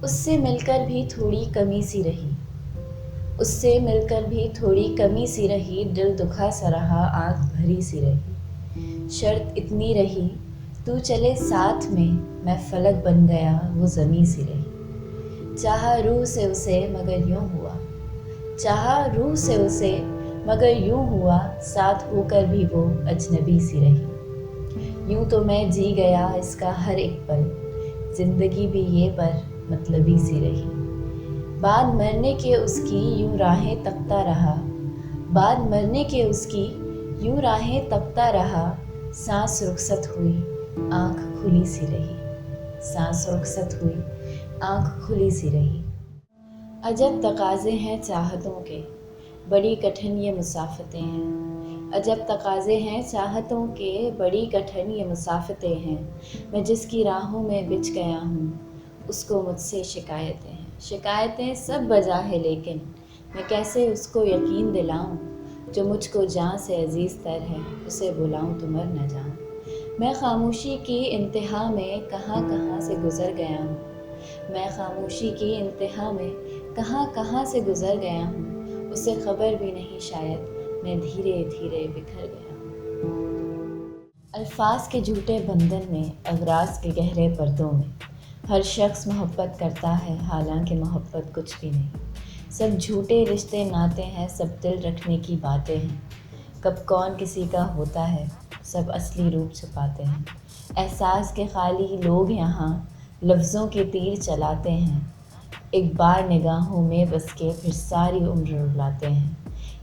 اس سے مل کر بھی تھوڑی کمی سی رہی، اس سے مل کر بھی تھوڑی کمی سی رہی، دل دکھا سا رہا، آنکھ بھری سی رہی۔ شرط اتنی رہی تو چلے ساتھ میں فلک بن گیا، وہ زمیں سی رہی۔ چاہا روح سے اسے مگر یوں ہوا، چاہا روح سے اسے مگر یوں ہوا، ساتھ ہو کر بھی وہ اجنبی سی رہی۔ یوں تو میں جی گیا اس کا ہر ایک پل، زندگی بھی یہ پر مطلبی سی رہی۔ بعد مرنے کے اس کی یوں راہیں تکتا رہا، بعد مرنے کے اس کی یوں راہیں تکتا رہا، سانس رخصت ہوئی آنکھ کھلی سی رہی، سانس رخصت ہوئی آنکھ کھلی سی رہی۔ عجب تقاضے ہیں چاہتوں کے، بڑی کٹھن یہ مسافتیں ہیں، عجب تقاضے ہیں چاہتوں کے، بڑی کٹھن یہ مسافتیں ہیں۔ میں جس کی راہوں میں بچھ گیا ہوں، اس کو مجھ سے شکایتیں ہیں، شکایتیں سب بجا ہے، لیکن میں کیسے اس کو یقین دلاؤں، جو مجھ کو جاں سے عزیز تر ہے، اسے بلاؤں تو مر نہ جاؤں۔ میں خاموشی کی انتہا میں کہاں کہاں سے گزر گیا ہوں، میں خاموشی کی انتہا میں کہاں کہاں سے گزر گیا ہوں، اسے خبر بھی نہیں شاید میں دھیرے دھیرے بکھر گیا ہوں۔ الفاظ کے جھوٹے بندھن میں، اغراض کے گہرے پردوں میں، ہر شخص محبت کرتا ہے، حالانکہ محبت کچھ بھی نہیں۔ سب جھوٹے رشتے ناتے ہیں، سب دل رکھنے کی باتیں ہیں، کب کون کسی کا ہوتا ہے، سب اصلی روپ چھپاتے ہیں۔ احساس کے خالی لوگ یہاں لفظوں کے تیر چلاتے ہیں، ایک بار نگاہوں میں بس کے پھر ساری عمر رلاتے ہیں۔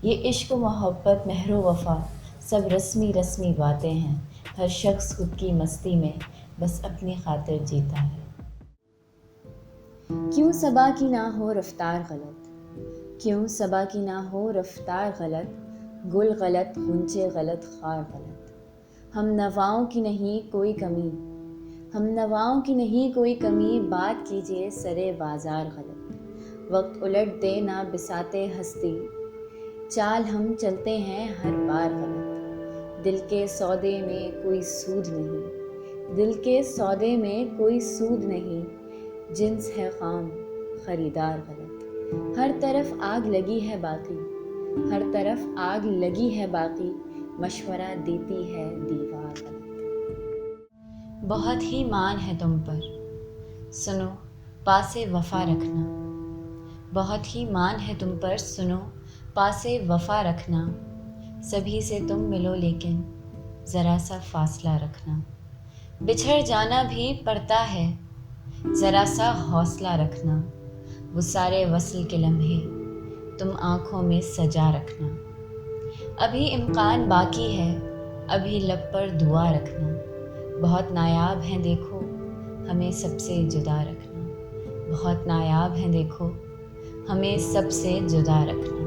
یہ عشق و محبت، مہر و وفا، سب رسمی رسمی باتیں ہیں، ہر شخص خود کی مستی میں بس اپنی خاطر جیتا ہے۔ کیوں صبا کی نہ ہو رفتار غلط، کیوں صبا کی نہ ہو رفتار غلط، گل غلط، غنچے غلط، خار غلط۔ ہم نواؤں کی نہیں کوئی کمی، ہم نواؤں کی نہیں کوئی کمی، بات کیجئے سرے بازار غلط۔ وقت الٹ دے نہ بساتے ہستی، چال ہم چلتے ہیں ہر بار غلط۔ دل کے سودے میں کوئی سود نہیں، دل کے سودے میں کوئی سود نہیں، جنس ہے خام خریدار غلط۔ ہر طرف آگ لگی ہے باقی، ہر طرف آگ لگی ہے باقی، مشورہ دیتی ہے دیوار غلط۔ بہت ہی مان ہے تم پر، سنو پاس وفا رکھنا، بہت ہی مان ہے تم پر، سنو پاس وفا رکھنا، سبھی سے تم ملو لیکن ذرا سا فاصلہ رکھنا۔ بچھڑ جانا بھی پڑتا ہے، ذرا سا حوصلہ رکھنا، وہ سارے وصل کے لمحے تم آنکھوں میں سجا رکھنا۔ ابھی امکان باقی ہے، ابھی لب پر دعا رکھنا، بہت نایاب ہیں دیکھو ہمیں سب سے جدا رکھنا، بہت نایاب ہیں دیکھو ہمیں سب سے جدا رکھنا۔